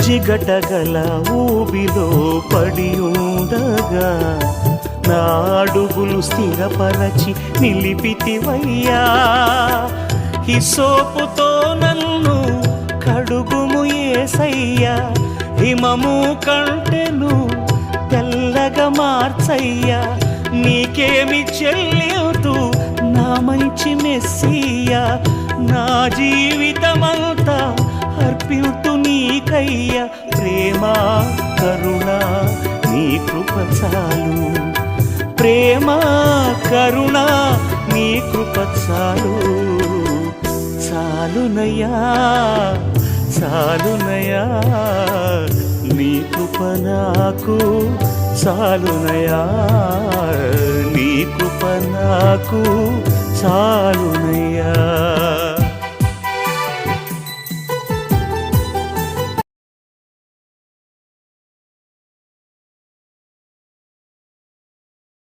జిగటగల ఊబిలో పడి ఉండగా నా అడుగులు స్థిరపరచి నిలిపితివయ్యా. హిసోపుతో నన్ను కడుగుము యేసయ్యా, హిమము కంటెను తెల్లగా మార్చయ్యా. నీకేమి చెల్లింతు నా మంచి మెస్సియా, నా జీవితమంతా అర్పితు నీకయ్యా. ప్రేమ కరుణ నీ కృప చాలు, ప్రేమ కరుణ నీ కృప చాలు. చాలునయ్యా చాలునయ్యా నీ కృప నాకు చాలునయ్యా, నీ కృప నాకు చాలునయ్యా.